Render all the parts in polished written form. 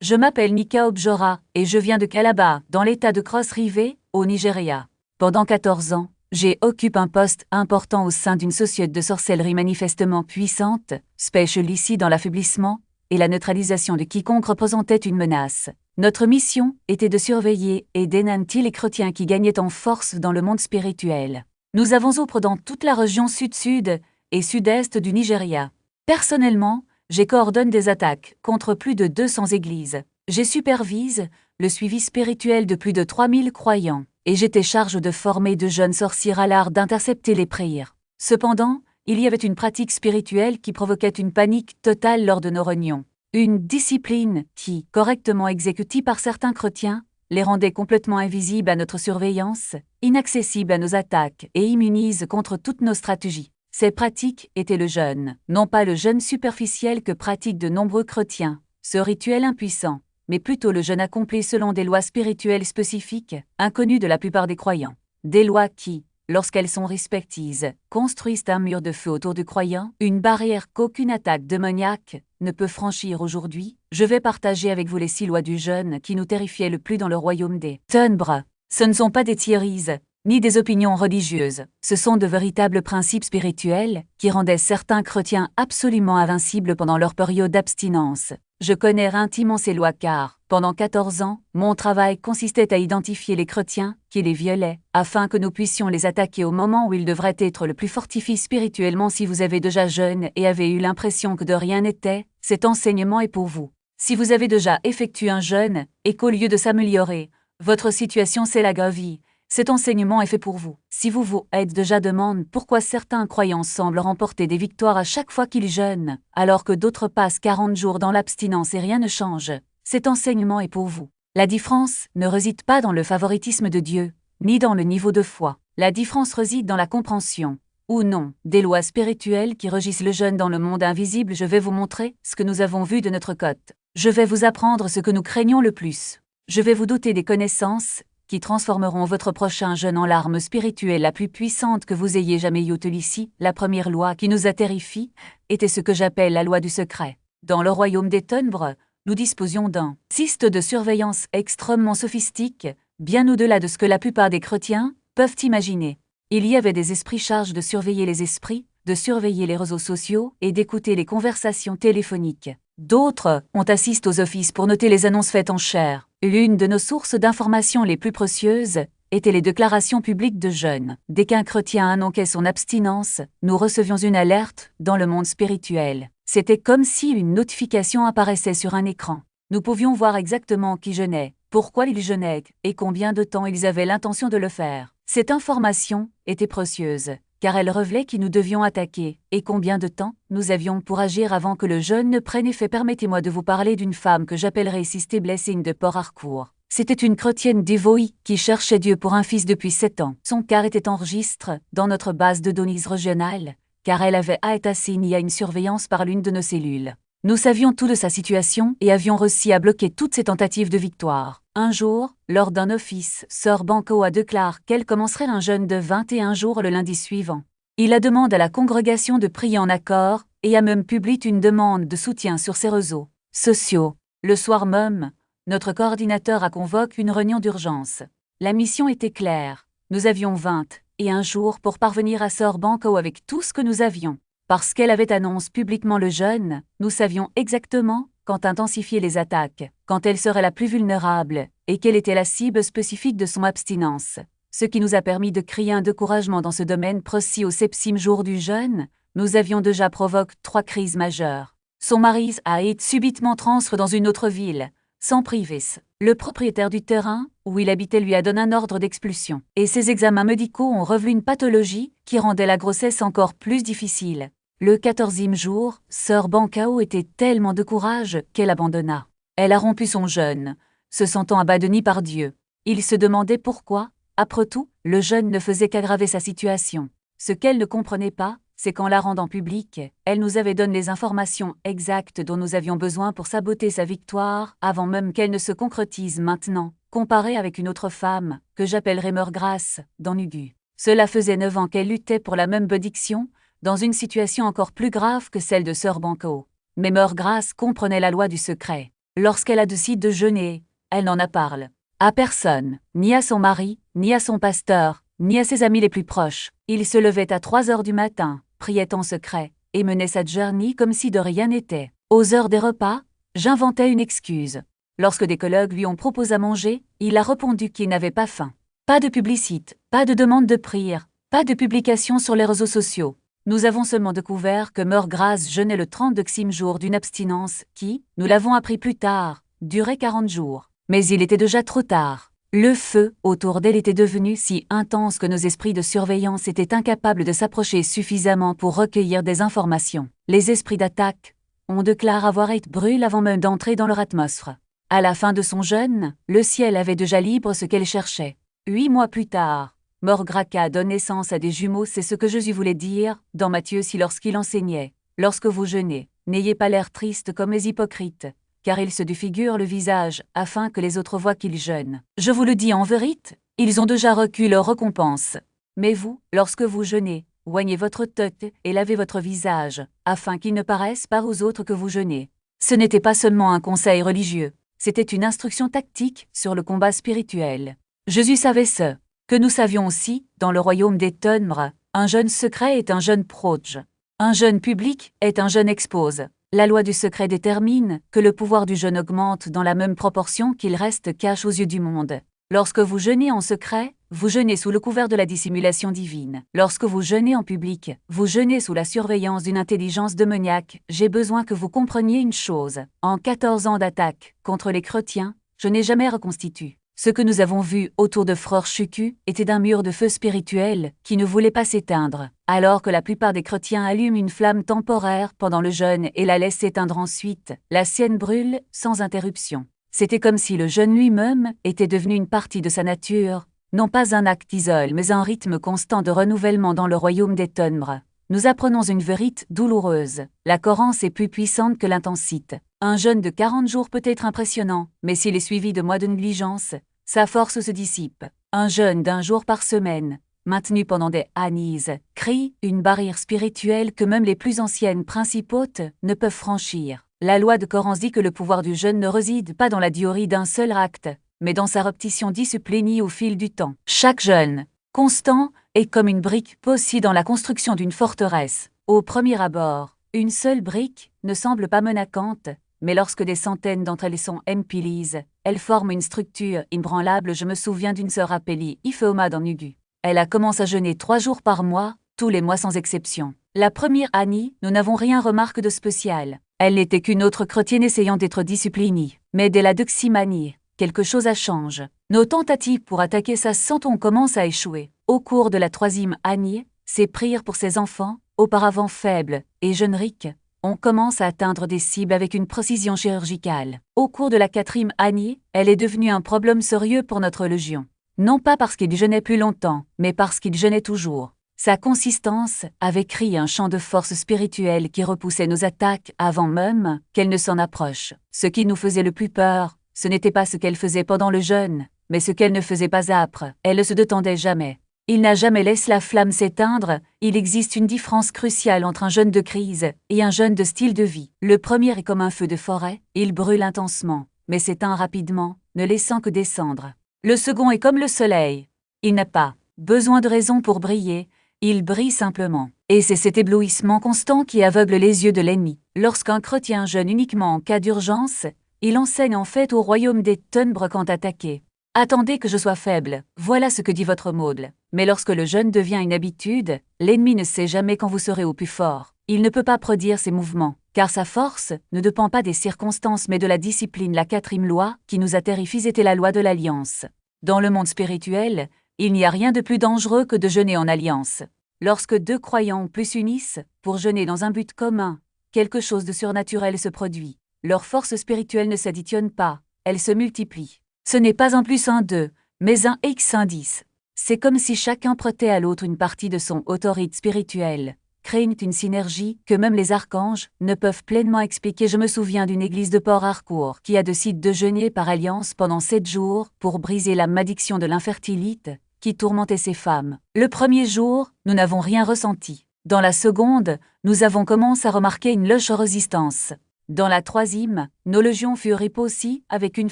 Je m'appelle Nika Objora et je viens de Calabar, dans l'état de Cross River, au Nigeria. Pendant 14 ans, j'ai occupé un poste important au sein d'une société de sorcellerie manifestement puissante, spécialisée ici dans l'affaiblissement et la neutralisation de quiconque représentait une menace. Notre mission était de surveiller et d'énantir les chrétiens qui gagnaient en force dans le monde spirituel. Nous avons œuvré dans toute la région sud-sud et sud-est du Nigeria. Personnellement, j'ai coordonné des attaques contre plus de 200 églises. J'ai supervise le suivi spirituel de plus de 3000 croyants, et j'étais chargé de former de jeunes sorciers à l'art d'intercepter les prières. Cependant, il y avait une pratique spirituelle qui provoquait une panique totale lors de nos réunions. Une discipline qui, correctement exécutée par certains chrétiens, les rendait complètement invisibles à notre surveillance, inaccessibles à nos attaques et immunisés contre toutes nos stratégies. Ces pratiques étaient le jeûne, non pas le jeûne superficiel que pratiquent de nombreux chrétiens, ce rituel impuissant, mais plutôt le jeûne accompli selon des lois spirituelles spécifiques, inconnues de la plupart des croyants. Des lois qui, lorsqu'elles sont respectées, construisent un mur de feu autour du croyant, une barrière qu'aucune attaque démoniaque ne peut franchir aujourd'hui. Je vais partager avec vous les 6 lois du jeûne qui nous terrifiaient le plus dans le royaume des ténèbres. Ce ne sont pas des théories, ni des opinions religieuses. Ce sont de véritables principes spirituels qui rendaient certains chrétiens absolument invincibles pendant leur période d'abstinence. Je connais intimement ces lois car, pendant 14 ans, mon travail consistait à identifier les chrétiens qui les violaient, afin que nous puissions les attaquer au moment où ils devraient être le plus fortifiés spirituellement. Si vous avez déjà jeûné et avez eu l'impression que de rien n'était, cet enseignement est pour vous. Si vous avez déjà effectué un jeûne et qu'au lieu de s'améliorer, votre situation s'est aggravée, cet enseignement est fait pour vous. Si vous vous êtes déjà demandé pourquoi certains croyants semblent remporter des victoires à chaque fois qu'ils jeûnent, alors que d'autres passent 40 jours dans l'abstinence et rien ne change, cet enseignement est pour vous. La différence ne réside pas dans le favoritisme de Dieu, ni dans le niveau de foi. La différence réside dans la compréhension, ou non, des lois spirituelles qui régissent le jeûne dans le monde invisible. Je vais vous montrer ce que nous avons vu de notre côté. Je vais vous apprendre ce que nous craignons le plus. Je vais vous doter des connaissances qui transformeront votre prochain jeûne en l'arme spirituelle la plus puissante que vous ayez jamais utilisée. La première loi qui nous a terrifiés était ce que j'appelle la loi du secret. Dans le royaume des ténèbres, nous disposions d'un système de surveillance extrêmement sophistiqué, bien au-delà de ce que la plupart des chrétiens peuvent imaginer. Il y avait des esprits chargés de surveiller les esprits, de surveiller les réseaux sociaux et d'écouter les conversations téléphoniques. D'autres ont assisté aux offices pour noter les annonces faites en chair. L'une de nos sources d'informations les plus précieuses étaient les déclarations publiques de jeûne. Dès qu'un chrétien annonçait son abstinence, nous recevions une alerte dans le monde spirituel. C'était comme si une notification apparaissait sur un écran. Nous pouvions voir exactement qui jeûnait, pourquoi ils jeûnaient et combien de temps ils avaient l'intention de le faire. Cette information était précieuse, car elle révélait qui nous devions attaquer, et combien de temps nous avions pour agir avant que le jeûne ne prenne effet. Permettez-moi de vous parler d'une femme que j'appellerai Sister Blessing de Port Harcourt. C'était une chrétienne dévouée qui cherchait Dieu pour un fils depuis 7 ans. Son cas était enregistré dans notre base de données régionale, car elle avait été assignée à une surveillance par l'une de nos cellules. Nous savions tout de sa situation et avions réussi à bloquer toutes ses tentatives de victoire. Un jour, lors d'un office, Sœur Banco a déclaré qu'elle commencerait un jeûne de 21 jours le lundi suivant. Il a demandé à la congrégation de prier en accord et a même publié une demande de soutien sur ses réseaux sociaux. Le soir même, notre coordinateur a convoqué une réunion d'urgence. La mission était claire. Nous avions 21 jours pour parvenir à Sœur Banco avec tout ce que nous avions. Parce qu'elle avait annoncé publiquement le jeûne, nous savions exactement quand intensifier les attaques, quand elle serait la plus vulnérable, et quelle était la cible spécifique de son abstinence. Ce qui nous a permis de créer un découragement dans ce domaine précis. Au 7e jour du jeûne, nous avions déjà provoqué 3 crises majeures. Son mari a été subitement transféré dans une autre ville, sans privis. Le propriétaire du terrain où il habitait lui a donné un ordre d'expulsion. Et ses examens médicaux ont révélé une pathologie qui rendait la grossesse encore plus difficile. Le 14e jour, Sœur Bancao était tellement de courage qu'elle abandonna. Elle a rompu son jeûne, se sentant abandonnée par Dieu. Il se demandait pourquoi, après tout, le jeûne ne faisait qu'aggraver sa situation. Ce qu'elle ne comprenait pas, c'est qu'en la rendant publique, elle nous avait donné les informations exactes dont nous avions besoin pour saboter sa victoire, avant même qu'elle ne se concrétise maintenant, comparée avec une autre femme, que j'appellerai Mère Grace, dans Nugu. Cela faisait 9 ans qu'elle luttait pour la même bénédiction, dans une situation encore plus grave que celle de Sœur Banco. Mais Mère Grace comprenait la loi du secret. Lorsqu'elle a décidé de jeûner, elle n'en a parlé à personne, ni à son mari, ni à son pasteur, ni à ses amis les plus proches. Il se levait à 3 heures du matin, priait en secret, et menait sa journée comme si de rien n'était. Aux heures des repas, j'inventais une excuse. Lorsque des collègues lui ont proposé à manger, il a répondu qu'il n'avait pas faim. Pas de publicité, pas de demande de prière, pas de publication sur les réseaux sociaux. Nous avons seulement découvert que Mère Grace jeûnait le 32e jour d'une abstinence qui, nous l'avons appris plus tard, durait 40 jours. Mais il était déjà trop tard. Le feu autour d'elle était devenu si intense que nos esprits de surveillance étaient incapables de s'approcher suffisamment pour recueillir des informations. Les esprits d'attaque, on déclare avoir été brûlés avant même d'entrer dans leur atmosphère. À la fin de son jeûne, le ciel avait déjà libre ce qu'elle cherchait. 8 mois plus tard, Mère Graca donne naissance à des jumeaux, c'est ce que Jésus voulait dire dans Matthieu 6 lorsqu'il enseignait. Lorsque vous jeûnez, n'ayez pas l'air triste comme les hypocrites, car ils se défigurent le visage, afin que les autres voient qu'ils jeûnent. Je vous le dis en vérité, ils ont déjà reçu leur récompense. Mais vous, lorsque vous jeûnez, oignez votre tête et lavez votre visage, afin qu'il ne paraisse pas aux autres que vous jeûnez. Ce n'était pas seulement un conseil religieux, c'était une instruction tactique sur le combat spirituel. Jésus savait ce que nous savions aussi, dans le royaume des ténèbres, un jeûne secret est un jeûne proche. Un jeûne public est un jeûne expose. La loi du secret détermine que le pouvoir du jeûne augmente dans la même proportion qu'il reste caché aux yeux du monde. Lorsque vous jeûnez en secret, vous jeûnez sous le couvert de la dissimulation divine. Lorsque vous jeûnez en public, vous jeûnez sous la surveillance d'une intelligence démoniaque. J'ai besoin que vous compreniez une chose. En 14 ans d'attaque contre les chrétiens, je n'ai jamais reconstitué. Ce que nous avons vu autour de Frère Chuku était d'un mur de feu spirituel qui ne voulait pas s'éteindre, alors que la plupart des chrétiens allument une flamme temporaire pendant le jeûne et la laissent s'éteindre ensuite. La sienne brûle sans interruption. C'était comme si le jeûne lui-même était devenu une partie de sa nature, non pas un acte isolé mais un rythme constant de renouvellement dans le royaume des ténèbres. Nous apprenons une vérité douloureuse. La cohérence est plus puissante que l'intensité. Un jeûne de 40 jours peut être impressionnant, mais s'il est suivi de mois de négligence, sa force se dissipe. Un jeûne d'1 jour par semaine, maintenu pendant des années, crée une barrière spirituelle que même les plus anciennes principautés ne peuvent franchir. La loi de Coran dit que le pouvoir du jeûne ne réside pas dans la théorie d'un seul acte, mais dans sa répétition disciplinée au fil du temps. Chaque jeûne, constant, est comme une brique posée dans la construction d'une forteresse. Au premier abord, une seule brique ne semble pas menaçante, mais lorsque des centaines d'entre elles sont empilées, elles forment une structure inébranlable. Je me souviens d'une sœur appelée Ifeoma dans Nugu. Elle a commencé à jeûner 3 jours par mois, tous les mois sans exception. La première année, nous n'avons rien remarqué de spécial. Elle n'était qu'une autre chrétienne essayant d'être disciplinée. Mais dès la 2e année, quelque chose a changé. Nos tentatives pour attaquer sa santé commencent à échouer. Au cours de la 3e année, ses prières pour ses enfants, auparavant faibles et jeûneriques, on commence à atteindre des cibles avec une précision chirurgicale. Au cours de la 4e année, elle est devenue un problème sérieux pour notre légion. Non pas parce qu'il jeûnait plus longtemps, mais parce qu'il jeûnait toujours. Sa consistance avait créé un champ de force spirituelle qui repoussait nos attaques avant même qu'elles ne s'en approchent. Ce qui nous faisait le plus peur, ce n'était pas ce qu'elle faisait pendant le jeûne, mais ce qu'elle ne faisait pas après. Elle ne se détendait jamais. Il n'a jamais laissé la flamme s'éteindre. Il existe une différence cruciale entre un jeûne de crise et un jeûne de style de vie. Le premier est comme un feu de forêt, il brûle intensement, mais s'éteint rapidement, ne laissant que descendre. Le second est comme le soleil. Il n'a pas besoin de raison pour briller, il brille simplement. Et c'est cet éblouissement constant qui aveugle les yeux de l'ennemi. Lorsqu'un chrétien jeûne uniquement en cas d'urgence, il enseigne en fait au royaume des ténèbres quand attaqué. Attendez que je sois faible, voilà ce que dit votre modèle. Mais lorsque le jeûne devient une habitude, l'ennemi ne sait jamais quand vous serez au plus fort. Il ne peut pas prédire ses mouvements, car sa force ne dépend pas des circonstances mais de la discipline. La 4e loi qui nous a terrifiés était la loi de l'alliance. Dans le monde spirituel, il n'y a rien de plus dangereux que de jeûner en alliance. Lorsque 2 croyants plus s'unissent pour jeûner dans un but commun, quelque chose de surnaturel se produit. Leur force spirituelle ne s'additionne pas, elle se multiplie. Ce n'est pas un plus un 2, mais un X un 10. C'est comme si chacun prêtait à l'autre une partie de son autorité spirituelle, créant une synergie que même les archanges ne peuvent pleinement expliquer. Je me souviens d'une église de Port-Harcourt qui a décidé de jeûner par alliance pendant 7 jours pour briser la malédiction de l'infertilité qui tourmentait ces femmes. Le premier jour, nous n'avons rien ressenti. Dans la seconde, nous avons commencé à remarquer une lâche résistance. Dans la troisième, nos légions furent aussi avec une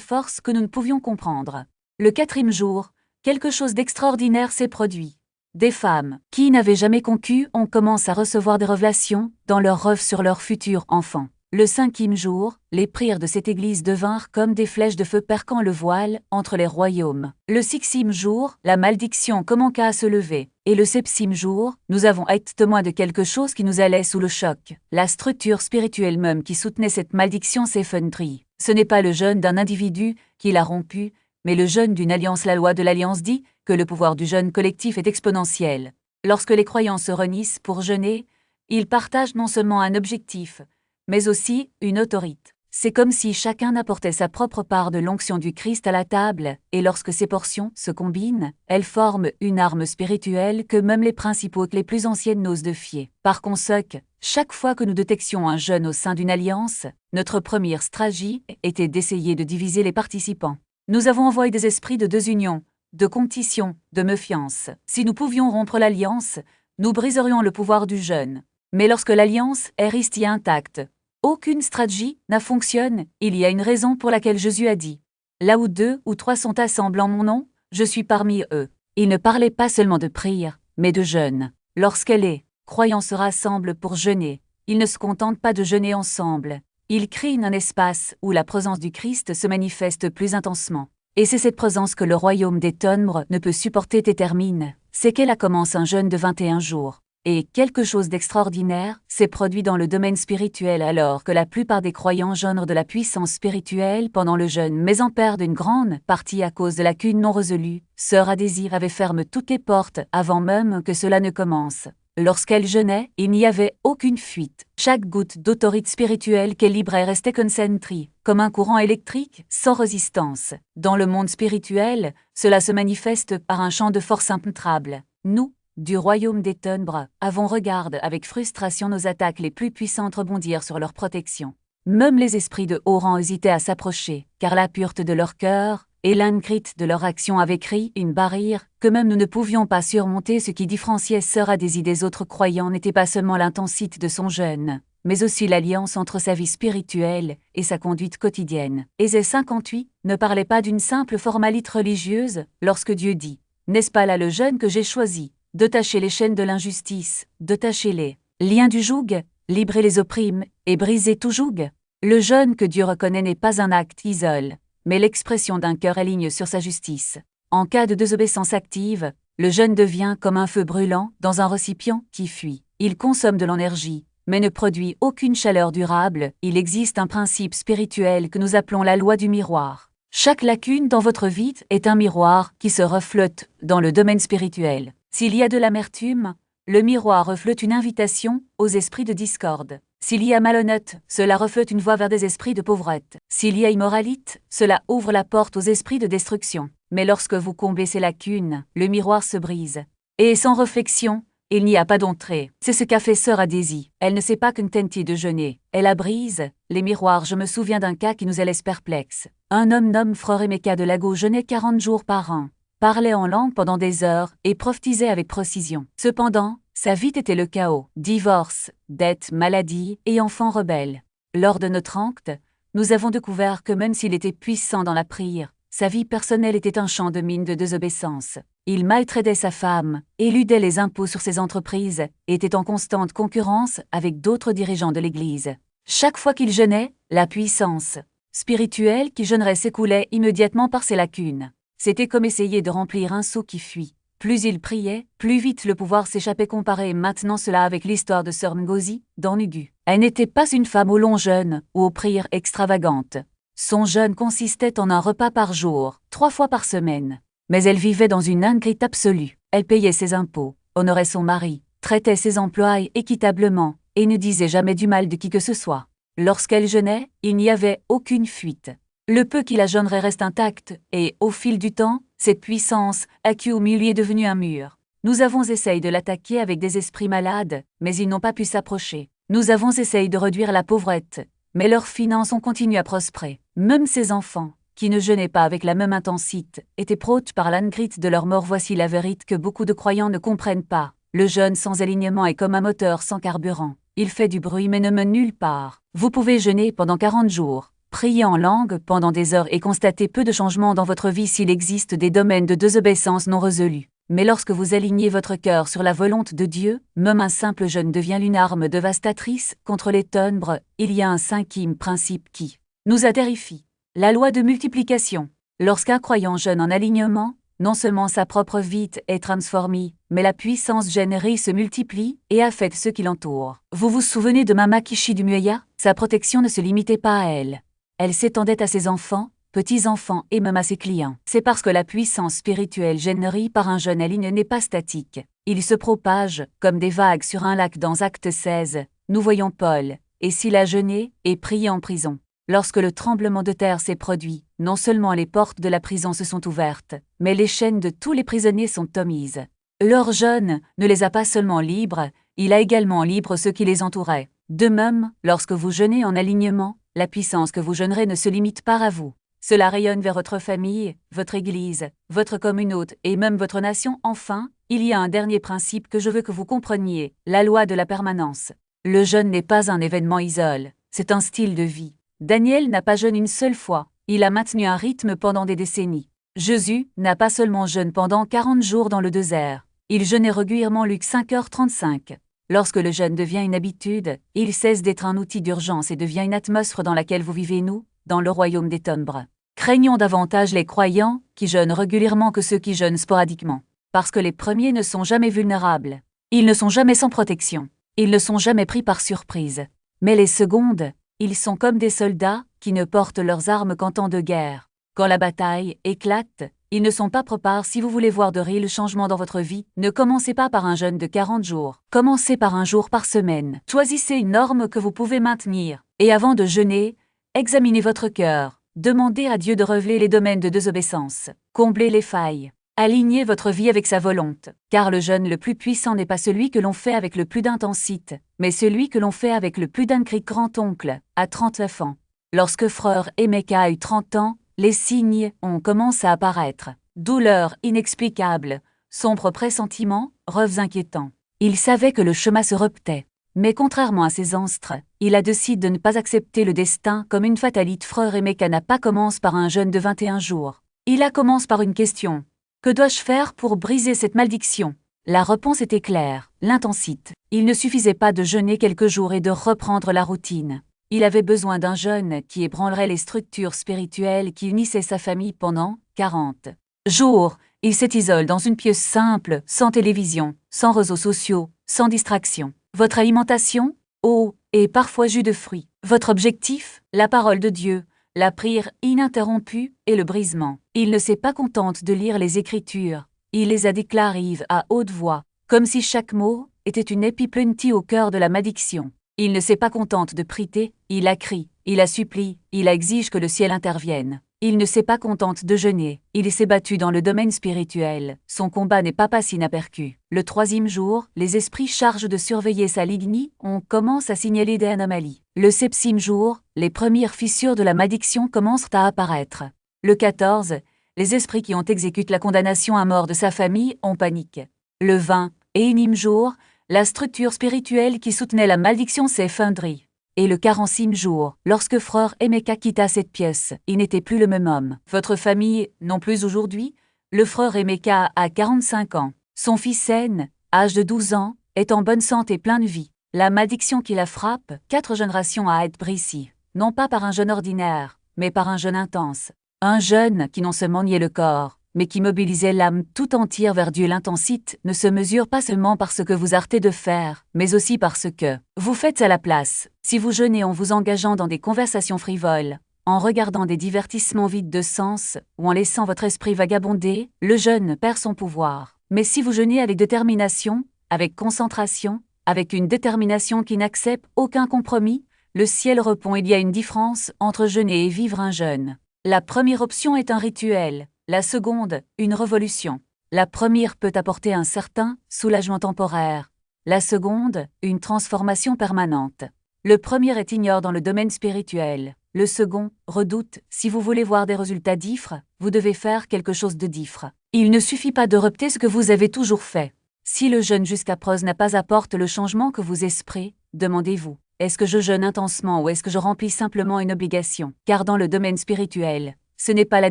force que nous ne pouvions comprendre. Le quatrième jour, quelque chose d'extraordinaire s'est produit. Des femmes, qui n'avaient jamais concu, ont commencé à recevoir des révélations dans leurs rêves sur leurs futurs enfants. Le cinquième jour, les prières de cette église devinrent comme des flèches de feu perquant le voile entre les royaumes. Le sixième jour, la malédiction commença à se lever. Et le septième jour, nous avons été témoins de quelque chose qui nous allait sous le choc. La structure spirituelle même qui soutenait cette malédiction s'effondrit. Ce n'est pas le jeûne d'un individu qui l'a rompu, mais le jeûne d'une alliance. La loi de l'alliance dit que le pouvoir du jeûne collectif est exponentiel. Lorsque les croyants se réunissent pour jeûner, ils partagent non seulement un objectif, mais aussi une autorité. C'est comme si chacun apportait sa propre part de l'onction du Christ à la table, et lorsque ces portions se combinent, elles forment une arme spirituelle que même les principaux et les plus anciennes n'osent défier. Par conséquent, chaque fois que nous détections un jeûne au sein d'une alliance, notre première stratégie était d'essayer de diviser les participants. Nous avons envoyé des esprits de désunion, de compétition, de méfiance. Si nous pouvions rompre l'alliance, nous briserions le pouvoir du jeûne. Mais lorsque l'alliance est restée intacte, aucune stratégie ne fonctionne. Il y a une raison pour laquelle Jésus a dit « Là où 2 ou 3 sont assemblés en mon nom, je suis parmi eux ». Il ne parlait pas seulement de prière, mais de jeûne. Lorsque les croyants se rassemblent pour jeûner, ils ne se contentent pas de jeûner ensemble. Ils créent un espace où la présence du Christ se manifeste plus intensement. Et c'est cette présence que le royaume des ténèbres ne peut supporter et termine. C'est qu'elle a commencé un jeûne de 21 jours. Et quelque chose d'extraordinaire s'est produit dans le domaine spirituel alors que la plupart des croyants jeûnent de la puissance spirituelle pendant le jeûne mais en perdent une grande partie à cause de la lacune non résolue. Sœur Adésir avait fermé toutes les portes avant même que cela ne commence. Lorsqu'elle jeûnait, il n'y avait aucune fuite. Chaque goutte d'autorité spirituelle qu'elle libérait restait concentrée, comme un courant électrique, sans résistance. Dans le monde spirituel, cela se manifeste par un champ de force impénétrable. Nous, du royaume des ténèbres, avons regardé avec frustration nos attaques les plus puissantes rebondir sur leur protection. Même les esprits de haut rang hésitaient à s'approcher, car la pureté de leur cœur et l'intégrité de leur action avaient créé une barrière que même nous ne pouvions pas surmonter. Ce qui différenciait Sœur Adésir des autres croyants n'était pas seulement l'intensité de son jeûne, mais aussi l'alliance entre sa vie spirituelle et sa conduite quotidienne. Ésaïe 58 ne parlait pas d'une simple formalité religieuse lorsque Dieu dit « N'est-ce pas là le jeûne que j'ai choisi ?» De tâcher les chaînes de l'injustice, de tâcher les liens du joug, libérer les opprimes et briser tout joug. Le jeûne que Dieu reconnaît n'est pas un acte isolé, mais l'expression d'un cœur aligne sur sa justice. En cas de désobéissance active, le jeûne devient comme un feu brûlant dans un récipient qui fuit. Il consomme de l'énergie, mais ne produit aucune chaleur durable. Il existe un principe spirituel que nous appelons la loi du miroir. Chaque lacune dans votre vie est un miroir qui se reflète dans le domaine spirituel. S'il y a de l'amertume, le miroir reflète une invitation aux esprits de discorde. S'il y a malhonnête, cela reflète une voie vers des esprits de pauvrette. S'il y a immoralité, cela ouvre la porte aux esprits de destruction. Mais lorsque vous comblez ces lacunes, le miroir se brise. Et sans réflexion, il n'y a pas d'entrée. C'est ce qu'a fait Sœur Adésir. Elle ne sait pas qu'une tentative de jeûner. Elle a brise les miroirs. Je me souviens d'un cas qui nous a laissé perplexes. Un homme nommé Frère Emeka de Lago jeûnait 40 jours par an, parlait en langue pendant des heures et prophétisait avec précision. Cependant, sa vie était le chaos, divorce, dette, maladie et enfants rebelles. Lors de notre acte, nous avons découvert que même s'il était puissant dans la prière, sa vie personnelle était un champ de mine de désobéissance. Il maltraitait sa femme, éludait les impôts sur ses entreprises, et était en constante concurrence avec d'autres dirigeants de l'Église. Chaque fois qu'il jeûnait, la puissance spirituelle qui jeûnerait s'écoulait immédiatement par ses lacunes. C'était comme essayer de remplir un seau qui fuit. Plus il priait, plus vite le pouvoir s'échappait. Comparé maintenant cela avec l'histoire de Sœur Ngozi, dans Nugu. Elle n'était pas une femme au long jeûne ou aux prières extravagantes. Son jeûne consistait en un repas par jour, 3 fois par semaine. Mais elle vivait dans une intégrité absolue. Elle payait ses impôts, honorait son mari, traitait ses employés équitablement, et ne disait jamais du mal de qui que ce soit. Lorsqu'elle jeûnait, il n'y avait aucune fuite. Le peu qui la jeûnerait reste intact, et, au fil du temps, cette puissance, acquise au milieu est devenue un mur. Nous avons essayé de l'attaquer avec des esprits malades, mais ils n'ont pas pu s'approcher. Nous avons essayé de réduire la pauvrette, mais leurs finances ont continué à prospérer. Même ces enfants, qui ne jeûnaient pas avec la même intensité, étaient proches par l'ingrite de leur mort. Voici la vérité que beaucoup de croyants ne comprennent pas. Le jeûne sans alignement est comme un moteur sans carburant. il fait du bruit mais ne mène nulle part. Vous pouvez jeûner pendant 40 jours, prier en langue pendant des heures et constater peu de changements dans votre vie s'il existe des domaines de désobéissance non résolus. Mais lorsque vous alignez votre cœur sur la volonté de Dieu, même un simple jeûne devient une arme dévastatrice contre les ténèbres. Il y a un cinquième principe qui nous a terrifiés. La loi de multiplication. Lorsqu'un croyant jeûne en alignement, non seulement sa propre vie est transformée, mais la puissance générée se multiplie et affecte ceux qui l'entourent. Vous vous souvenez de Mama Kishi du Mueya? Sa protection ne se limitait pas à elle. Elle s'étendait à ses enfants, petits-enfants et même à ses clients. C'est parce que la puissance spirituelle générée par un jeûne aligne n'est pas statique. Il se propage, comme des vagues sur un lac dans Acte 16. Nous voyons Paul, et s'il a jeûné, et prié en prison. Lorsque le tremblement de terre s'est produit, non seulement les portes de la prison se sont ouvertes, mais les chaînes de tous les prisonniers sont omises. Leur jeûne ne les a pas seulement libres, il a également libre ceux qui les entouraient. De même, lorsque vous jeûnez en alignement, la puissance que vous jeûnerez ne se limite pas à vous. Cela rayonne vers votre famille, votre église, votre communauté et même votre nation. Enfin, il y a un dernier principe que je veux que vous compreniez, la loi de la permanence. Le jeûne n'est pas un événement isolé, c'est un style de vie. Daniel n'a pas jeûné une seule fois, il a maintenu un rythme pendant des décennies. Jésus n'a pas seulement jeûné pendant 40 jours dans le désert, il jeûnait régulièrement Luc 5h35. Lorsque le jeûne devient une habitude, il cesse d'être un outil d'urgence et devient une atmosphère dans laquelle vous vivez nous, dans le royaume des ténèbres. Craignons davantage les croyants qui jeûnent régulièrement que ceux qui jeûnent sporadiquement, parce que les premiers ne sont jamais vulnérables, ils ne sont jamais sans protection, ils ne sont jamais pris par surprise. Mais les secondes, ils sont comme des soldats qui ne portent leurs armes qu'en temps de guerre. Quand la bataille éclate, ils ne sont pas préparés. Si vous voulez voir de réels changements dans votre vie, ne commencez pas par un jeûne de 40 jours. Commencez par un jour par semaine. Choisissez une norme que vous pouvez maintenir. Et avant de jeûner, examinez votre cœur. Demandez à Dieu de révéler les domaines de désobéissance. Comblez les failles. Alignez votre vie avec sa volonté. Car le jeûne le plus puissant n'est pas celui que l'on fait avec le plus d'intensité, mais celui que l'on fait avec le plus d'un cri. Grand-oncle, à 39 ans. Lorsque frère Emeka a eu 30 ans, les signes ont commencé à apparaître. Douleur inexplicable, sombre pressentiment, rêves inquiétants. Il savait que le chemin se repetait. Mais contrairement à ses ancêtres, il a décidé de ne pas accepter le destin comme une fatalité. Frère Emeka n'a pas commencé par un jeûne de 21 jours. Il a commencé par une question. Que dois-je faire pour briser cette malédiction? La réponse était claire, l'intensité. Il ne suffisait pas de jeûner quelques jours et de reprendre la routine. Il avait besoin d'un jeûne qui ébranlerait les structures spirituelles qui unissaient sa famille pendant 40 jours. Il s'isole dans une pièce simple, sans télévision, sans réseaux sociaux, sans distraction. Votre alimentation? Eau et parfois jus de fruits. Votre objectif? La parole de Dieu, la prière ininterrompue et le brisement. Il ne s'est pas contente de lire les Écritures. Il les a déclarées à haute voix, comme si chaque mot était une épiplentie au cœur de la malédiction. Il ne s'est pas contente de prier, il a crié, il a supplié, il a exigé que le ciel intervienne. Il ne s'est pas contente de jeûner, il s'est battu dans le domaine spirituel. Son combat n'est pas passé inaperçu. Le 3e jour, les esprits chargés de surveiller sa lignée commencent à signaler des anomalies. Le 7e jour, les premières fissures de la malédiction commencent à apparaître. Le 14, les esprits qui ont exécuté la condamnation à mort de sa famille ont paniqué. Le 21e jour, la structure spirituelle qui soutenait la malédiction s'est effondrée. Et le 40e jour, lorsque frère Emeka quitta cette pièce, il n'était plus le même homme. Votre famille, non plus aujourd'hui. Le frère Emeka a 45 ans. Son fils aîné, âge de 12 ans, est en bonne santé et plein de vie. La malédiction qui la frappe, 4 générations à être brisée, non pas par un jeûne ordinaire, mais par un jeûne intense. Un jeûne qui non seulement niait le corps, mais qui mobilisait l'âme tout entière vers Dieu. L'intensité ne se mesure pas seulement par ce que vous arrêtez de faire, mais aussi par ce que vous faites à la place. Si vous jeûnez en vous engageant dans des conversations frivoles, en regardant des divertissements vides de sens, ou en laissant votre esprit vagabonder, le jeûne perd son pouvoir. Mais si vous jeûnez avec détermination, avec concentration, avec une détermination qui n'accepte aucun compromis, le ciel répond. Il y a une différence entre jeûner et vivre un jeûne. La première option est un rituel. La seconde, une révolution. La première peut apporter un certain soulagement temporaire. La seconde, une transformation permanente. Le premier est ignore dans le domaine spirituel. Le second, redoute. Si vous voulez voir des résultats différents, vous devez faire quelque chose de différent. Il ne suffit pas de répéter ce que vous avez toujours fait. Si le jeûne jusqu'à preuve n'a pas apporté le changement que vous espérez, demandez-vous. Est-ce que je jeûne intensement ou est-ce que je remplis simplement une obligation? Car dans le domaine spirituel, ce n'est pas la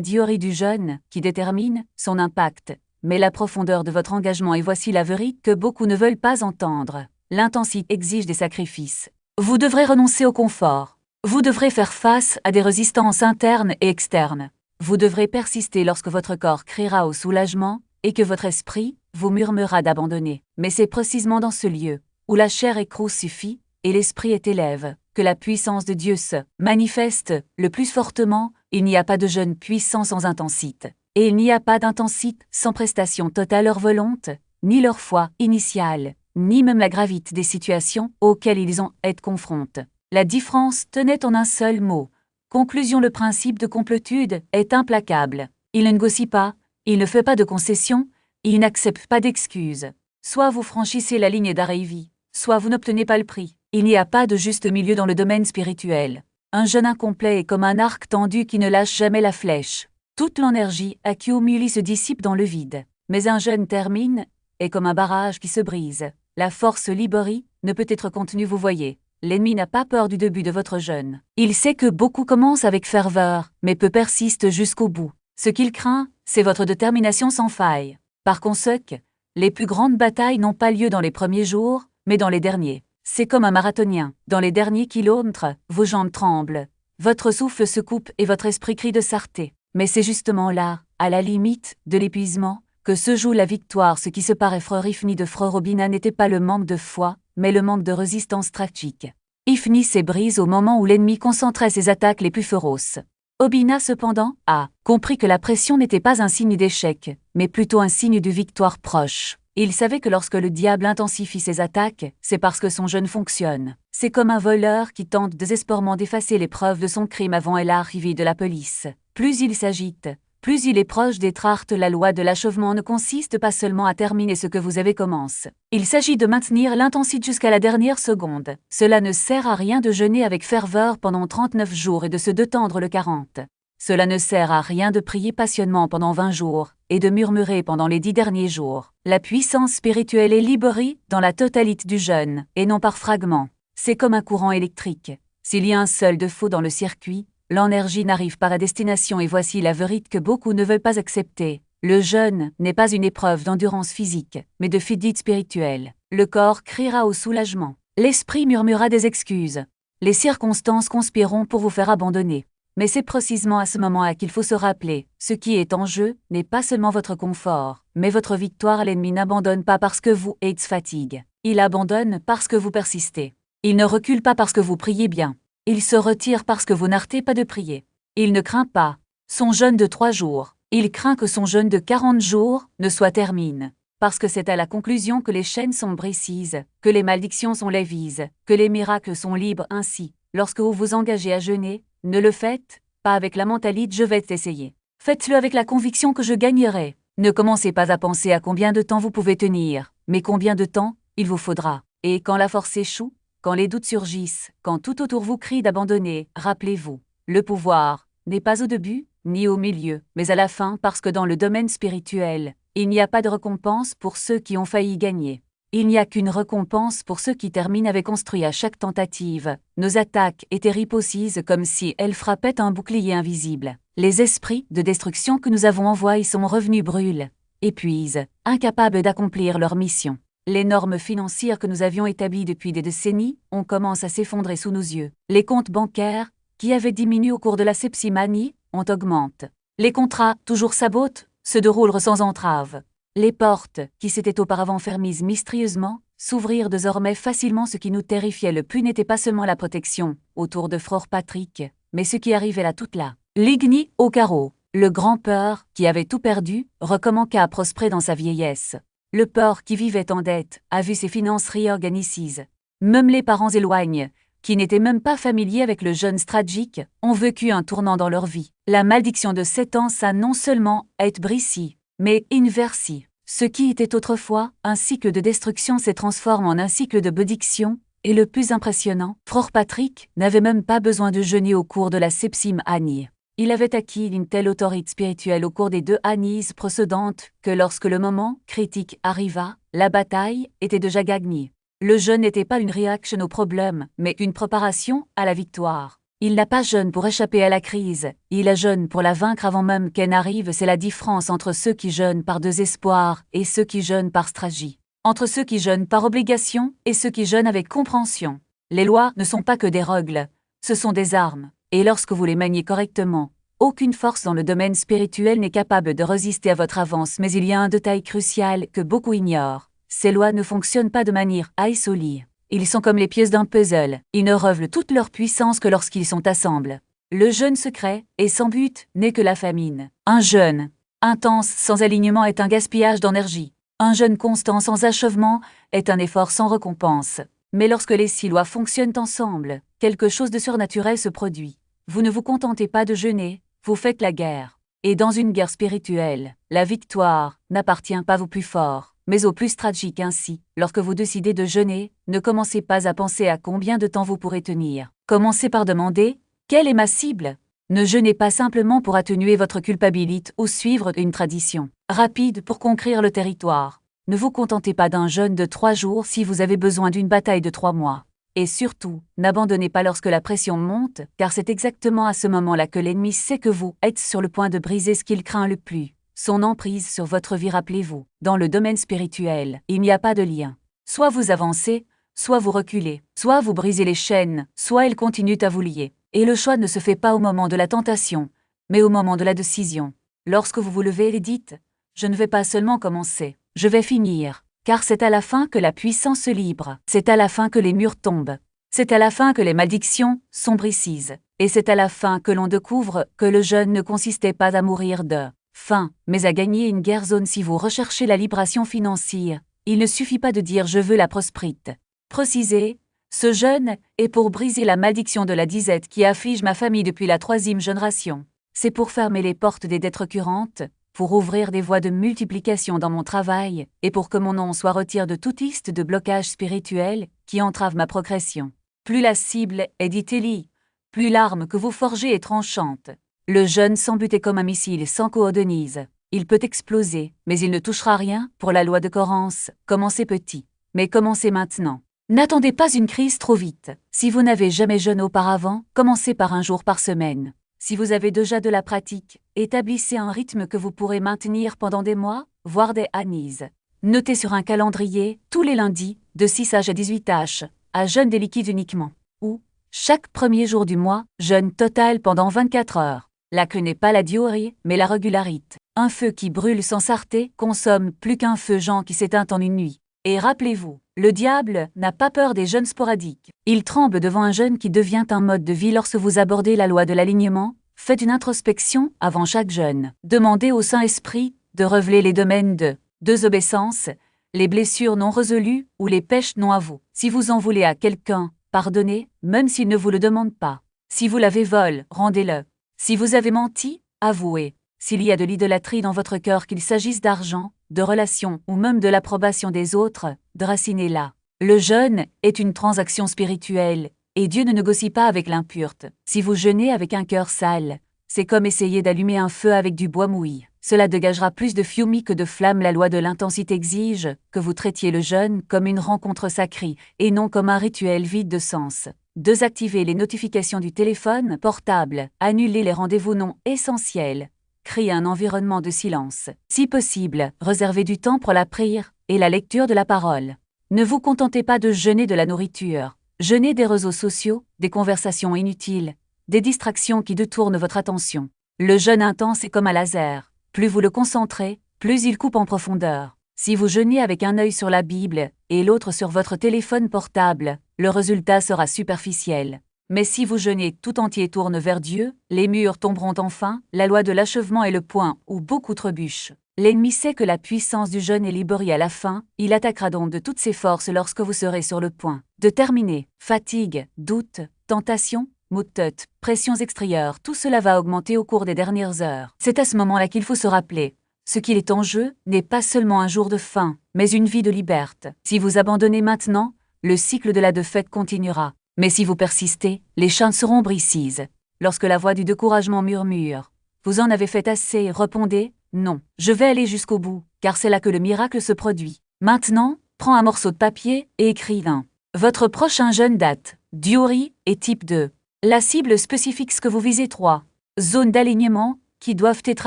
durée du jeûne qui détermine son impact, mais la profondeur de votre engagement. Et voici la vérité que beaucoup ne veulent pas entendre. L'intensité exige des sacrifices. Vous devrez renoncer au confort. Vous devrez faire face à des résistances internes et externes. Vous devrez persister lorsque votre corps criera au soulagement et que votre esprit vous murmurera d'abandonner. Mais c'est précisément dans ce lieu où la chair est crucifiée et l'esprit est élève que la puissance de Dieu se manifeste le plus fortement. Il n'y a pas de jeûne puissant sans intensité. Et il n'y a pas d'intensité sans prestation totale. Leur volonté, ni leur foi initiale, ni même la gravité des situations auxquelles ils ont été confrontés. La différence tenait en un seul mot. Conclusion: le principe de complétude est implacable. Il ne négocie pas, il ne fait pas de concessions, il n'accepte pas d'excuses. Soit vous franchissez la ligne d'arrivée, soit vous n'obtenez pas le prix. Il n'y a pas de juste milieu dans le domaine spirituel. Un jeûne incomplet est comme un arc tendu qui ne lâche jamais la flèche. Toute l'énergie accumulée se dissipe dans le vide. Mais un jeûne termine est comme un barrage qui se brise. La force libérée ne peut être contenue. Vous voyez, l'ennemi n'a pas peur du début de votre jeûne. Il sait que beaucoup commencent avec ferveur, mais peu persistent jusqu'au bout. Ce qu'il craint, c'est votre détermination sans faille. Par conséquent, les plus grandes batailles n'ont pas lieu dans les premiers jours, mais dans les derniers. C'est comme un marathonien. Dans les derniers kilomètres, vos jambes tremblent, votre souffle se coupe et votre esprit crie de sarté. Mais c'est justement là, à la limite de l'épuisement, que se joue la victoire. Ce qui séparait Frère Ifni de Frère Obina n'était pas le manque de foi, mais le manque de résistance stratégique. Ifni s'est brisé au moment où l'ennemi concentrait ses attaques les plus féroces. Obina cependant a compris que la pression n'était pas un signe d'échec, mais plutôt un signe de victoire proche. Il savait que lorsque le diable intensifie ses attaques, c'est parce que son jeûne fonctionne. C'est comme un voleur qui tente désespérément d'effacer les preuves de son crime avant l'arrivée de la police. Plus il s'agite, plus il est proche d'être. La loi de l'achèvement ne consiste pas seulement à terminer ce que vous avez commencé. Il s'agit de maintenir l'intensité jusqu'à la dernière seconde. Cela ne sert à rien de jeûner avec ferveur pendant 39 jours et de se détendre le 40. Cela ne sert à rien de prier passionnément pendant 20 jours et de murmurer pendant les 10 derniers jours. La puissance spirituelle est libérée dans la totalité du jeûne et non par fragments. C'est comme un courant électrique. S'il y a un seul défaut dans le circuit, l'énergie n'arrive pas à destination. Et voici la vérité que beaucoup ne veulent pas accepter. Le jeûne n'est pas une épreuve d'endurance physique, mais de fidélité spirituelle. Le corps criera au soulagement. L'esprit murmurera des excuses. Les circonstances conspireront pour vous faire abandonner. Mais c'est précisément à ce moment-là qu'il faut se rappeler, ce qui est en jeu n'est pas seulement votre confort, mais votre victoire. L'ennemi n'abandonne pas parce que vous êtes fatigué. Il abandonne parce que vous persistez. Il ne recule pas parce que vous priez bien. Il se retire parce que vous n'arrêtez pas de prier. Il ne craint pas son jeûne de 3 jours. Il craint que son jeûne de 40 jours ne soit terminé. Parce que c'est à la conclusion que les chaînes sont brisées, que les malédictions sont lévises, que les miracles sont libres. Ainsi, lorsque vous vous engagez à jeûner, ne le faites pas avec la mentalité « je vais essayer ». Faites-le avec la conviction que je gagnerai. Ne commencez pas à penser à combien de temps vous pouvez tenir, mais combien de temps il vous faudra. Et quand la force échoue, quand les doutes surgissent, quand tout autour vous crie d'abandonner, rappelez-vous, le pouvoir n'est pas au début, ni au milieu, mais à la fin, parce que dans le domaine spirituel, il n'y a pas de récompense pour ceux qui ont failli gagner. Il n'y a qu'une récompense pour ceux qui terminent avec construit à chaque tentative. Nos attaques étaient ripostives comme si elles frappaient un bouclier invisible. Les esprits de destruction que nous avons envoyés sont revenus brûlent, épuisent, incapables d'accomplir leur mission. Les normes financières que nous avions établies depuis des décennies, on commence à s'effondrer sous nos yeux. Les comptes bancaires, qui avaient diminué au cours de la sepsimanie, ont augmenté. Les contrats, toujours sabotent, se déroulent sans entrave. Les portes, qui s'étaient auparavant fermées mystérieusement, s'ouvrirent désormais facilement. Ce qui nous terrifiait le plus n'était pas seulement la protection autour de Frère Patrick, mais ce qui arrivait là toute là. Ligny au carreau. Le grand-père, qui avait tout perdu, recommença à prospérer dans sa vieillesse. Le père qui vivait en dette a vu ses finances réorganisées. Même les parents éloignés, qui n'étaient même pas familiers avec le jeûne stratégique, ont vécu un tournant dans leur vie. La malédiction de 7 ans ça non seulement est brisée, mais inversée. Ce qui était autrefois un cycle de destruction s'est transformé en un cycle de bénédiction, et le plus impressionnant, Frère Patrick n'avait même pas besoin de jeûner au cours de la septième année. Il avait acquis une telle autorité spirituelle au cours des 2 années précédentes que lorsque le moment critique arriva, la bataille était déjà gagnée. Le jeûne n'était pas une réaction au problème, mais une préparation à la victoire. Il n'a pas jeûne pour échapper à la crise, il a jeûne pour la vaincre avant même qu'elle n'arrive. C'est la différence entre ceux qui jeûnent par désespoir et ceux qui jeûnent par stratégie. Entre ceux qui jeûnent par obligation et ceux qui jeûnent avec compréhension. Les lois ne sont pas que des règles, ce sont des armes, et lorsque vous les maniez correctement, aucune force dans le domaine spirituel n'est capable de résister à votre avance. Mais il y a un détail crucial que beaucoup ignorent. Ces lois ne fonctionnent pas de manière isolée. Ils sont comme les pièces d'un puzzle, ils ne révèlent toute leur puissance que lorsqu'ils sont assemblés. Le jeûne secret, et sans but, n'est que la famine. Un jeûne intense sans alignement est un gaspillage d'énergie. Un jeûne constant sans achèvement est un effort sans récompense. Mais lorsque les 6 lois fonctionnent ensemble, quelque chose de surnaturel se produit. Vous ne vous contentez pas de jeûner, vous faites la guerre. Et dans une guerre spirituelle, la victoire n'appartient pas aux plus forts, mais aux plus stratégiques. Ainsi, lorsque vous décidez de jeûner, ne commencez pas à penser à combien de temps vous pourrez tenir. Commencez par demander « Quelle est ma cible ?» Ne jeûnez pas simplement pour atténuer votre culpabilité ou suivre une tradition rapide pour conquérir le territoire. Ne vous contentez pas d'un jeûne de 3 jours si vous avez besoin d'une bataille de 3 mois. Et surtout, n'abandonnez pas lorsque la pression monte, car c'est exactement à ce moment-là que l'ennemi sait que vous êtes sur le point de briser ce qu'il craint le plus, son emprise sur votre vie. Rappelez-vous, dans le domaine spirituel, il n'y a pas de lien. Soit vous avancez, soit vous reculez, soit vous brisez les chaînes, soit elles continuent à vous lier. Et le choix ne se fait pas au moment de la tentation, mais au moment de la décision. Lorsque vous vous levez et dites « Je ne vais pas seulement commencer, je vais finir », car c'est à la fin que la puissance se libère, c'est à la fin que les murs tombent, c'est à la fin que les malédictions sombrissent, et c'est à la fin que l'on découvre que le jeûne ne consistait pas à mourir de faim, mais à gagner une guerre zone. Si vous recherchez la libération financière, il ne suffit pas de dire « je veux la prospérité ». Précisez « ce jeûne est pour briser la malédiction de la disette qui afflige ma famille depuis la 3e génération. C'est pour fermer les portes des dettes récurrentes, pour ouvrir des voies de multiplication dans mon travail, et pour que mon nom soit retiré de toute liste de blocages spirituels qui entravent ma progression. Plus la cible est dit Élie, plus l'arme que vous forgez est tranchante. Le jeûne sans but est comme un missile sans coordonnise. Il peut exploser, mais il ne touchera rien. Pour la loi de Corrence, commencez petit, mais commencez maintenant. N'attendez pas une crise trop vite. Si vous n'avez jamais jeûné auparavant, commencez par 1 jour par semaine. Si vous avez déjà de la pratique, établissez un rythme que vous pourrez maintenir pendant des mois, voire des années. Notez sur un calendrier, tous les lundis, de 6h à 18h, à jeûne des liquides uniquement. Ou, chaque premier jour du mois, jeûne total pendant 24 heures. La clé n'est pas la durée, mais la régularité. Un feu qui brûle sans s'arrêter consomme plus qu'un feu Jean qui s'éteint en une nuit. Et rappelez-vous, le diable n'a pas peur des jeûnes sporadiques. Il tremble devant un jeûne qui devient un mode de vie. Lorsque vous abordez la loi de l'alignement, faites une introspection avant chaque jeûne. Demandez au Saint-Esprit de révéler les domaines de désobéissance, les blessures non résolues ou les péchés non avoués. Si vous en voulez à quelqu'un, pardonnez, même s'il ne vous le demande pas. Si vous l'avez volé, rendez-le. Si vous avez menti, avouez. S'il y a de l'idolâtrie dans votre cœur, qu'il s'agisse d'argent, de relations ou même de l'approbation des autres, déracinez-la. Le jeûne est une transaction spirituelle, et Dieu ne négocie pas avec l'impureté. Si vous jeûnez avec un cœur sale, c'est comme essayer d'allumer un feu avec du bois mouillé. Cela dégagera plus de fumée que de flamme. La loi de l'intensité exige que vous traitiez le jeûne comme une rencontre sacrée, et non comme un rituel vide de sens. Désactivez les notifications du téléphone portable, annulez les rendez-vous non essentiels. Créez un environnement de silence. Si possible, réservez du temps pour la prière et la lecture de la parole. Ne vous contentez pas de jeûner de la nourriture. Jeûnez des réseaux sociaux, des conversations inutiles, des distractions qui détournent votre attention. Le jeûne intense est comme un laser. Plus vous le concentrez, plus il coupe en profondeur. Si vous jeûnez avec un œil sur la Bible et l'autre sur votre téléphone portable, le résultat sera superficiel. Mais si vous jeûnez tout entier tourne vers Dieu, les murs tomberont enfin. La loi de l'achèvement est le point où beaucoup trébuchent. L'ennemi sait que la puissance du jeûne est libérée à la fin, il attaquera donc de toutes ses forces lorsque vous serez sur le point de terminer. Fatigue, doute, tentation, maux de tête, pressions extérieures, tout cela va augmenter au cours des dernières heures. C'est à ce moment-là qu'il faut se rappeler. Ce qu'il est en jeu n'est pas seulement un jour de faim, mais une vie de liberté. Si vous abandonnez maintenant, le cycle de la défaite continuera. Mais si vous persistez, les chaînes seront brisées. Lorsque la voix du découragement murmure, vous en avez fait assez, répondez, non, je vais aller jusqu'au bout, car c'est là que le miracle se produit. Maintenant, Prends un morceau de papier et écris 1. Votre prochain jeûne date, durée et type 2. La cible spécifique que vous visez 3. Zones d'alignement qui doivent être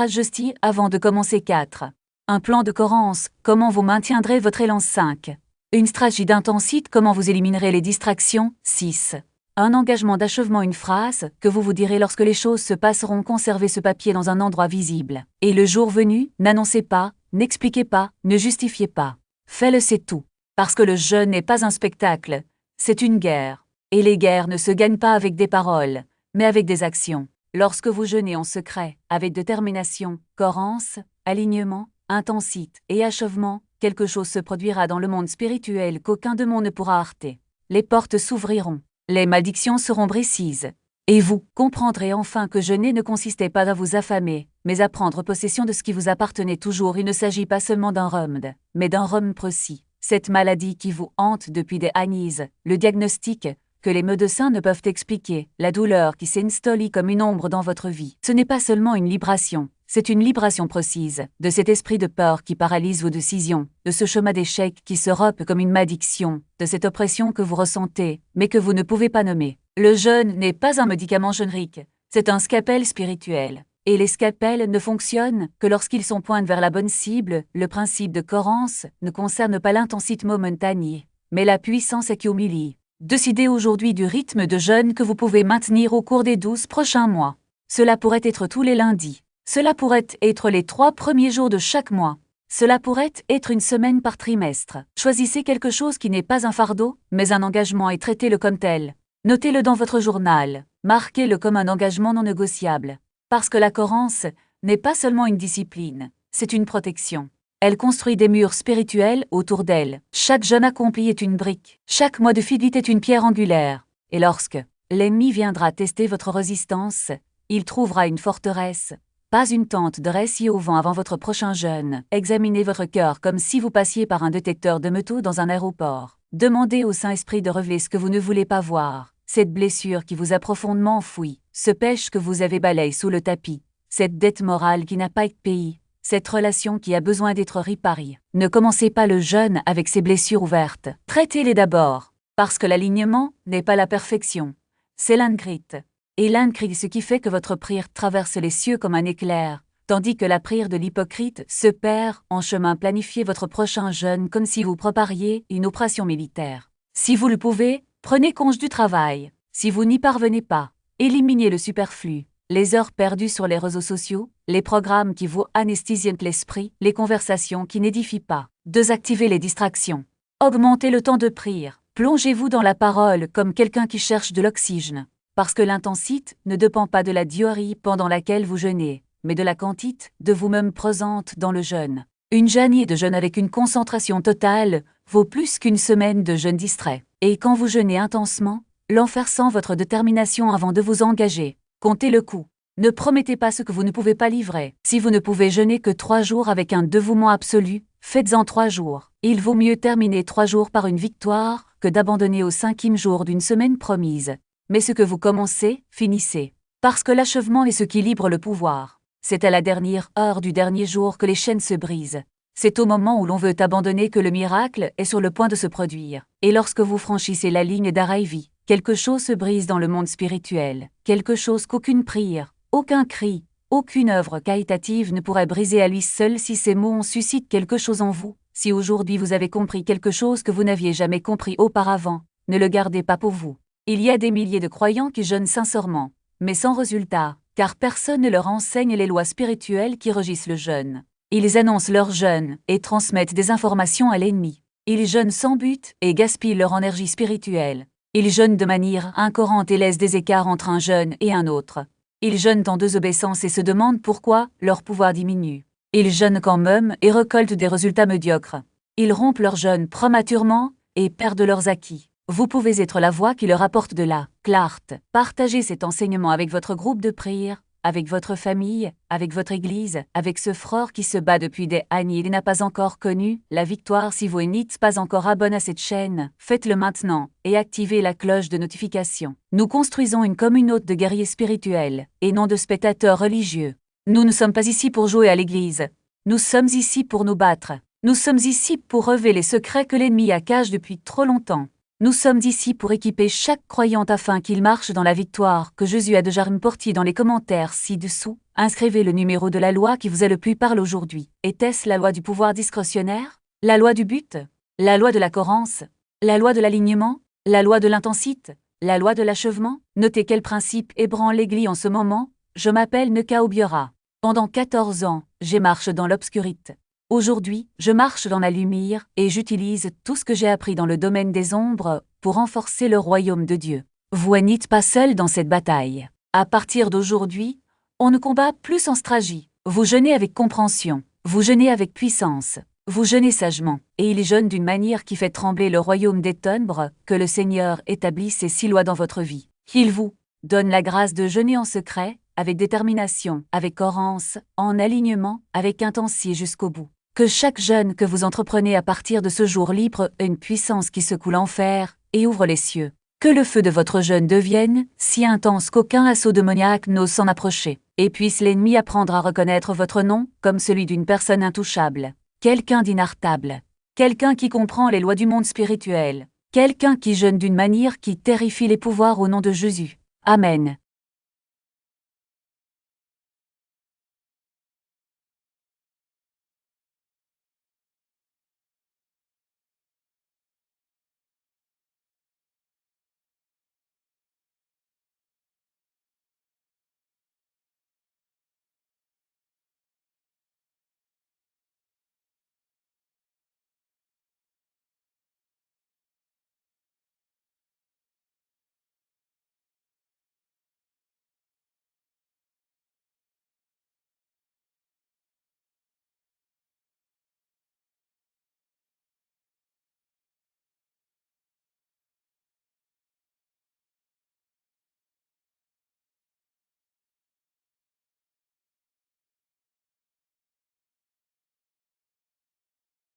ajustées avant de commencer 4. Un plan de cohérence, comment vous maintiendrez votre élan 5. Une stratégie d'intensité, comment vous éliminerez les distractions 6. Un engagement d'achèvement, une phrase que vous vous direz lorsque les choses se passeront. Conservez ce papier dans un endroit visible. Et le jour venu, n'annoncez pas, n'expliquez pas, ne justifiez pas. Fais-le, c'est tout. Parce que le jeûne n'est pas un spectacle, c'est une guerre. Et les guerres ne se gagnent pas avec des paroles, mais avec des actions. Lorsque vous jeûnez en secret, avec détermination, cohérence, alignement, intensité et achèvement, quelque chose se produira dans le monde spirituel qu'aucun démon ne pourra heurter. Les portes s'ouvriront, les malédictions seront brisées. Et vous comprendrez enfin que jeûner ne consistait pas à vous affamer, mais à prendre possession de ce qui vous appartenait toujours. Il ne s'agit pas seulement d'un remède, mais d'un remède précis. Cette maladie qui vous hante depuis des années, le diagnostic que les médecins ne peuvent expliquer, la douleur qui s'installe comme une ombre dans votre vie. Ce n'est pas seulement une libération, c'est une libération précise de cet esprit de peur qui paralyse vos décisions, de ce chemin d'échec qui se rompt comme une malédiction, de cette oppression que vous ressentez, mais que vous ne pouvez pas nommer. Le jeûne n'est pas un médicament générique, c'est un scalpel spirituel. Et les scalpels ne fonctionnent que lorsqu'ils sont pointés vers la bonne cible. Le principe de cohérence ne concerne pas l'intensité momentanée, mais la puissance qui humilie. Décidez aujourd'hui du rythme de jeûne que vous pouvez maintenir au cours des 12 prochains mois. Cela pourrait être tous les lundis. Cela pourrait être les 3 premiers jours de chaque mois. Cela pourrait être une semaine par trimestre. Choisissez quelque chose qui n'est pas un fardeau, mais un engagement et traitez-le comme tel. Notez-le dans votre journal. Marquez-le comme un engagement non négociable. Parce que la cohérence n'est pas seulement une discipline, c'est une protection. Elle construit des murs spirituels autour d'elle. Chaque jeûne accompli est une brique. Chaque mois de fidélité est une pierre angulaire. Et lorsque l'ennemi viendra tester votre résistance, il trouvera une forteresse, pas une tente de récit au vent avant votre prochain jeûne. Examinez votre cœur comme si vous passiez par un détecteur de métaux dans un aéroport. Demandez au Saint-Esprit de révéler ce que vous ne voulez pas voir. Cette blessure qui vous a profondément enfoui, ce péché que vous avez balayé sous le tapis, cette dette morale qui n'a pas été payée, cette relation qui a besoin d'être réparée. Ne commencez pas le jeûne avec ces blessures ouvertes. Traitez-les d'abord, parce que l'alignement n'est pas la perfection, c'est l'ingrite. Et l'ingrite, ce qui fait que votre prière traverse les cieux comme un éclair, tandis que la prière de l'hypocrite se perd en chemin. Planifiez votre prochain jeûne comme si vous prépariez une opération militaire. Si vous le pouvez, prenez congé du travail. Si vous n'y parvenez pas, éliminez le superflu, les heures perdues sur les réseaux sociaux, les programmes qui vous anesthésient l'esprit, les conversations qui n'édifient pas. Désactivez les distractions. Augmentez le temps de prière. Plongez-vous dans la parole comme quelqu'un qui cherche de l'oxygène. Parce que l'intensité ne dépend pas de la durée pendant laquelle vous jeûnez, mais de la quantité de vous-même présente dans le jeûne. Une journée de jeûne avec une concentration totale vaut plus qu'une semaine de jeûne distrait. Et quand vous jeûnez intensement, l'enfer sent votre détermination avant de vous engager. Comptez le coup. Ne promettez pas ce que vous ne pouvez pas livrer. Si vous ne pouvez jeûner que 3 jours avec un dévouement absolu, faites-en 3 jours. Il vaut mieux terminer 3 jours par une victoire que d'abandonner au 5e jour d'une semaine promise. Mais ce que vous commencez, finissez. Parce que l'achèvement est ce qui livre le pouvoir. C'est à la dernière heure du dernier jour que les chaînes se brisent. C'est au moment où l'on veut abandonner que le miracle est sur le point de se produire. Et lorsque vous franchissez la ligne d'arrivée, quelque chose se brise dans le monde spirituel. Quelque chose qu'aucune prière, aucun cri, aucune œuvre caritative ne pourrait briser à lui seul. Si ces mots suscitent quelque chose en vous, si aujourd'hui vous avez compris quelque chose que vous n'aviez jamais compris auparavant, ne le gardez pas pour vous. Il y a des milliers de croyants qui jeûnent sincèrement, mais sans résultat, car personne ne leur enseigne les lois spirituelles qui régissent le jeûne. Ils annoncent leur jeûne et transmettent des informations à l'ennemi. Ils jeûnent sans but et gaspillent leur énergie spirituelle. Ils jeûnent de manière incohérente et laissent des écarts entre un jeûne et un autre. Ils jeûnent en désobéissance et se demandent pourquoi leur pouvoir diminue. Ils jeûnent quand même et récoltent des résultats médiocres. Ils rompent leur jeûne prématurément et perdent leurs acquis. Vous pouvez être la voix qui leur apporte de la clarté. Partagez cet enseignement avec votre groupe de prière, avec votre famille, avec votre église, avec ce frère qui se bat depuis des années et n'a pas encore connu la victoire. Si vous n'êtes pas encore abonné à cette chaîne, faites-le maintenant et activez la cloche de notification. Nous construisons une communauté de guerriers spirituels et non de spectateurs religieux. Nous ne sommes pas ici pour jouer à l'église. Nous sommes ici pour nous battre. Nous sommes ici pour relever les secrets que l'ennemi cache depuis trop longtemps. Nous sommes ici pour équiper chaque croyant afin qu'il marche dans la victoire que Jésus a déjà remportée dans les commentaires ci-dessous. Inscrivez le numéro de la loi qui vous est le plus parle aujourd'hui. Était-ce la loi du pouvoir discrétionnaire? La loi du but? La loi de la cohérence? La loi de l'alignement? La loi de l'intensité? La loi de l'achèvement? Notez quel principe ébranle l'Église en ce moment. Je m'appelle Neka Obiora. Pendant 14 ans, j'ai marché dans l'obscurité. Aujourd'hui, je marche dans la lumière et j'utilise tout ce que j'ai appris dans le domaine des ombres pour renforcer le royaume de Dieu. Vous n'êtes pas seul dans cette bataille. À partir d'aujourd'hui, on ne combat plus en stratégie. Vous jeûnez avec compréhension, vous jeûnez avec puissance, vous jeûnez sagement, et il jeûne d'une manière qui fait trembler le royaume des ténèbres, que le Seigneur établisse ses 6 lois dans votre vie. Il vous donne la grâce de jeûner en secret, avec détermination, avec cohérence, en alignement, avec intensité jusqu'au bout. Que chaque jeûne que vous entreprenez à partir de ce jour libre ait une puissance qui secoue l'enfer et ouvre les cieux. Que le feu de votre jeûne devienne si intense qu'aucun assaut démoniaque n'ose s'en approcher, et puisse l'ennemi apprendre à reconnaître votre nom comme celui d'une personne intouchable, quelqu'un d'inarrêtable, quelqu'un qui comprend les lois du monde spirituel, quelqu'un qui jeûne d'une manière qui terrifie les pouvoirs au nom de Jésus. Amen.